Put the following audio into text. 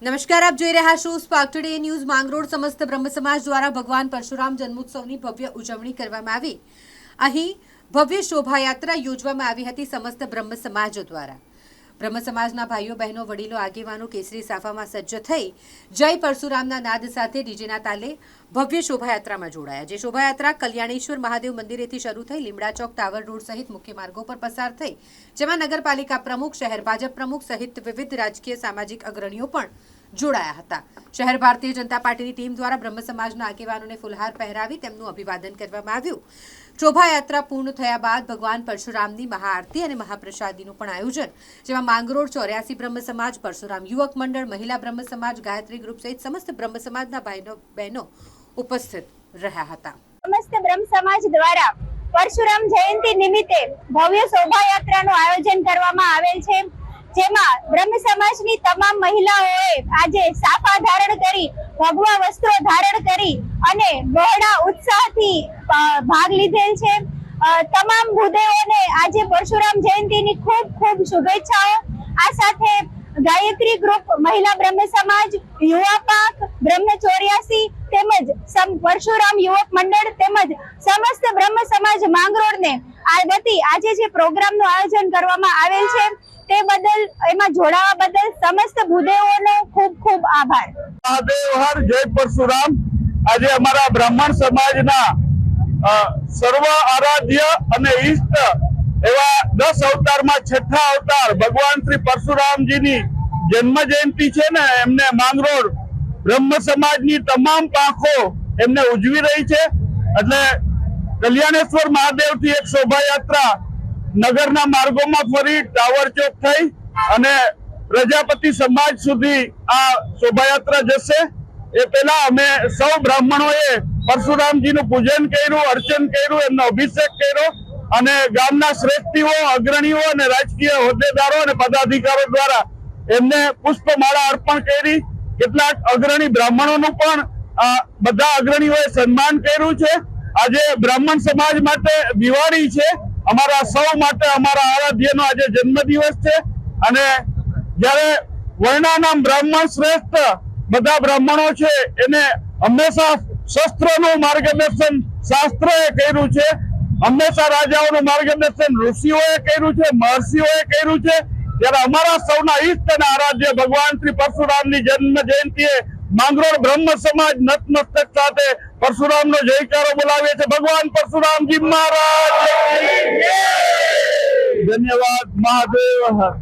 નમસ્કાર, આપ જોઈ રહ્યા છો સ્પાર્ક ટુડે ન્યૂઝ। માંગરોળ સમસ્ત બ્રહ્મ સમાજ દ્વારા ભગવાન પરશુરામ જન્મોત્સવની ભવ્ય ઉજવણી કરવામાં આવી। અહીં ભવ્ય શોભાયાત્રા યોજવામાં આવી હતી। સમસ્ત બ્રહ્મ સમાજ દ્વારા બ્રહ્મ સમાજના ભાઈઓ બહેનો વડીલો આગેવાનો કેસરી સાફામાં સજ્જ થઈ જય પરશુરામના નાદ સાથે ડીજેના તાલે ભવ્ય શોભાયાત્રામાં જોડાયા। જે શોભાયાત્રા કલ્યાણેશ્વર મહાદેવ મંદિરેથી શરૂ થઈ લીમડા ચોક ટાવર રોડ સહિત મુખ્ય માર્ગો પર પસાર થઈ, જેમાં નગરપાલિકા પ્રમુખ, શહેર ભાજપ પ્રમુખ સહિત વિવિધ રાજકીય સામાજિક અગ્રણીઓ પણ જોડાયા હતા। શહેર ભારતીય જનતા પાર્ટીની ટીમ દ્વારા બ્રહ્મ સમાજના આગેવાનોને ફુલહાર પહેરાવી તેમનું અભિવાદન કરવામાં આવ્યું। શોભાયાત્રા પૂર્ણ થયા બાદ ભગવાન પરશુરામની મહાઆરતી અને મહાપ્રસાદીનું પણ આયોજન, જેમાં માંગરોળ 84 બ્રહ્મ સમાજ, પરશુરામ યુવક મંડળ, મહિલા બ્રહ્મ સમાજ, ગાયત્રી ગ્રુપ સહિત સમસ્ત બ્રહ્મ સમાજના ભાઈઓ બહેનો ઉપસ્થિત રહ્યા હતા। સમસ્ત બ્રહ્મ સમાજ દ્વારા પરશુરામ જયંતિ નિમિત્તે ભવ્ય શોભાયાત્રાનું આયોજન કરવામાં આવેલ છે, જેમાં બ્રહ્મ સમાજની તમામ મહિલાઓએ આજે સાફા ધારણ કરી, ભગવા વસ્ત્રો ધારણ કરી અને બહોળા ઉત્સાહથી ભાગ લીધેલ છે। તમામ ભૂદેવોને આજે પરશુરામ જયંતિની ખૂબ ખૂબ શુભેચ્છાઓ। આ સાથે ગાયત્રી ગ્રુપ, મહિલા બ્રહ્મ સમાજ, યુવા પાંખ, બ્રહ્મ 84 તેમજ પરશુરામ યુવક મંડળ તેમજ સમસ્ત બ્રહ્મ સમાજ માંગરોળને આ વતી આજે જે પ્રોગ્રામનું આયોજન કરવામાં આવેલ છે તે બદલ, એમાં જોડાવા બદલ સમસ્ત ભૂદેવોનો ખૂબ ખૂબ આભાર। મહાદેવ હર, જય પરશુરામ। આજે અમારા બ્રાહ્મણ સમાજના સર્વ આરાધ્ય અને ઈષ્ટ એવા 10 અવતારમાં છઠ્ઠા અવતાર ભગવાન શ્રી પરશુરામજીની જન્મ જયંતિ છે ને, એમને માંગરોળ બ્રહ્મ સમાજની તમામ પાંખો એમને ઉજવી રહી છે। એટલે કલ્યાણેશ્વર મહાદેવથી એક શોભાયાત્રા નગરના માર્ગોમાં ફરી ટાવર ચોક થઈ અને પ્રજાપતિ સમાજ સુધી આ શોભાયાત્રા જશે। એ પહેલા અમે સૌ બ્રાહ્મણોએ પરશુરામજીનું પૂજન કર્યું, અર્ચન કર્યું, એમનો અભિષેક કર્યો અને ગામના શ્રેષ્ઠીઓ, અગ્રણીઓ અને રાજકીય હોદ્દેદારો અને પદાધિકારીઓ દ્વારા એમને પુષ્પમાળા અર્પણ કરી। કેટલાક અગ્રણી બ્રાહ્મણોનું પણ બધા અગ્રણીઓએ સન્માન કર્યું છે। આજે બ્રાહ્મણ સમાજ માટે દિવાળી છે, અમારા સૌ માટે અમારા આરાધ્યનો આજે જન્મદિવસ છે અને જ્યારે વર્ણાનામ બ્રાહ્મણ શ્રેષ્ઠ બધા બ્રાહ્મણો છે એને હંમેશા શસ્ત્રોનું માર્ગદર્શન શાસ્ત્રોએ કર્યું છે, હંમેશા રાજાઓનું માર્ગદર્શન ઋષિઓએ કર્યું છે, મહર્ષિઓએ કર્યું છે। ત્યારે અમારા સૌના ઈષ્ટ અને આરાધ્ય ભગવાન શ્રી પરશુરામની જન્મ જયંતિએ માંગરોળ બ્રહ્મ સમાજ નતમસ્તક સાથે પરશુરામનો જયકારો બોલાવે છે। ભગવાન પરશુરામજી મહારાજ, ધન્યવાદ। મહાદેવ હર।